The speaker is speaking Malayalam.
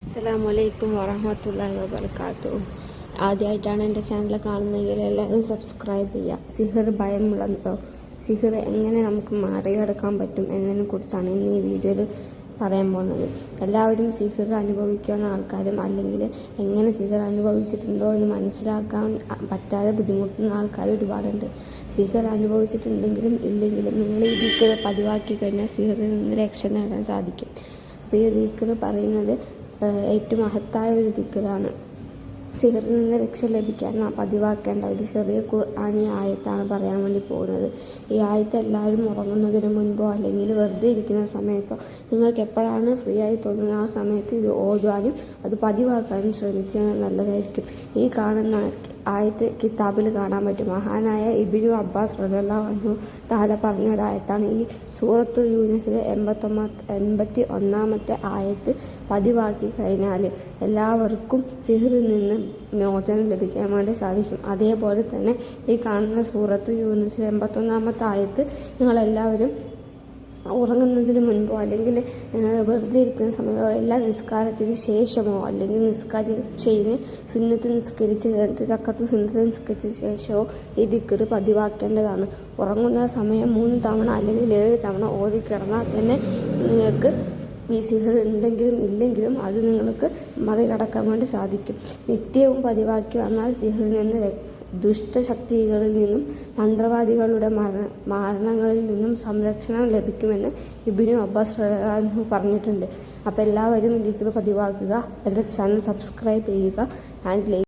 അസ്സലാമലൈക്കും വറഹ്മത്തുള്ളാഹി വബറകാതുഹു. ആദ്യമായിട്ടാണ് എൻ്റെ ചാനൽ കാണുന്നതെങ്കിൽ എല്ലാവരും സബ്സ്ക്രൈബ് ചെയ്യുക. സിഹിർ ഭയമുള്ളതോ, സിഹിർ എങ്ങനെ നമുക്ക് മറികടക്കാൻ പറ്റും എന്നതിനെ കുറിച്ചാണ് ഇന്ന് ഈ വീഡിയോയിൽ പറയാൻ പോകുന്നത്. എല്ലാവരും സിഹിർ അനുഭവിക്കുന്ന ആൾക്കാരും അല്ലെങ്കിൽ എങ്ങനെ സിഹിർ അനുഭവിച്ചിട്ടുണ്ടോ എന്ന് മനസ്സിലാക്കാൻ പറ്റാതെ ബുദ്ധിമുട്ടുന്ന ആൾക്കാർ ഒരുപാടുണ്ട്. സിഹിർ അനുഭവിച്ചിട്ടുണ്ടെങ്കിലും ഇല്ലെങ്കിലും നിങ്ങൾ ഈ ദിക്ർ പതിവാക്കി കഴിഞ്ഞാൽ സിഹിറിൽ നിന്ന് രക്ഷ നേടാൻ സാധിക്കും. അപ്പോൾ ഈ ദിക്ർ പറയുന്നത് ഏറ്റവും മഹത്തായ ഒരു ദിക്റാണ്. സിഹിറിൽ നിന്ന് രക്ഷ ലഭിക്കാൻ പതിവാക്കേണ്ട ഒരു ചെറിയ ഖുർആനി ആയത്താണ് പറയാൻ വേണ്ടി പോകുന്നത്. ഈ ആയത്ത് എല്ലാവരും ഉറങ്ങുന്നതിന് മുൻപോ അല്ലെങ്കിൽ വെറുതെ ഇരിക്കുന്ന സമയത്തോ നിങ്ങൾക്ക് എപ്പോഴാണ് ഫ്രീ ആയി തോന്നുന്നത് ആ സമയത്ത് ഇത് ഓതുവാനും അത് പതിവാക്കാനും ശ്രമിക്കുന്നത് നല്ലതായിരിക്കും. ഈ കാണുന്ന ആയത്ത് കിതാബിൽ കാണാൻ പറ്റും. മഹാനായ ഇബ്നു അബ്ബാസ് റളിയല്ലാഹു അൻഹു തആല പറഞ്ഞ ഒരായത്താണ്. ഈ സൂറത്തുൽ യൂനുസിലെ 81-ാമത്തെ ആയത്ത് പതിവാക്കി കഴിഞ്ഞാൽ എല്ലാവർക്കും സിഹിറിൽ നിന്ന് മോചനം ലഭിക്കാൻ വേണ്ടി സാധിക്കും. അതേപോലെ തന്നെ ഈ കാണുന്ന സൂറത്തുൽ യൂനുസിലെ 81-ാമത്തെ ആയത്ത് നിങ്ങളെല്ലാവരും ഉറങ്ങുന്നതിന് മുൻപോ അല്ലെങ്കിൽ വെറുതെ ഇരിക്കുന്ന സമയമോ എല്ലാ നിസ്കാരത്തിന് ശേഷമോ അല്ലെങ്കിൽ സുന്നത്ത് നിസ്കരിച്ച് കഴിഞ്ഞിട്ട് രക്കത്ത് സുന്നത്ത് നിസ്കരിച്ച ശേഷമോ ഈ ദിക്ർ പതിവാക്കേണ്ടതാണ്. ഉറങ്ങുന്ന സമയം 3 തവണ അല്ലെങ്കിൽ 7 തവണ ഓതിക്കിടന്നാൽ തന്നെ നിങ്ങൾക്ക് ഈ സിഹിർ ഉണ്ടെങ്കിലും ഇല്ലെങ്കിലും അത് നിങ്ങൾക്ക് മറികടക്കാൻ വേണ്ടി സാധിക്കും. നിത്യവും പതിവാക്കി വന്നാൽ സിഹിറിൽ നിന്ന് ദുഷ്ടശക്തികളിൽ നിന്നും മന്ത്രവാദികളുടെ മരണങ്ങളിൽ നിന്നും സംരക്ഷണം ലഭിക്കുമെന്ന് ഇബ്നു അബ്ബാസ് റളിയല്ലാഹു അൻഹു പറഞ്ഞിട്ടുണ്ട്. അപ്പോൾ എല്ലാവരും ദിക്ർ പതിവാക്കുക. എൻ്റെ ചാനൽ സബ്സ്ക്രൈബ് ചെയ്യുക ആൻഡ് ലൈക്ക്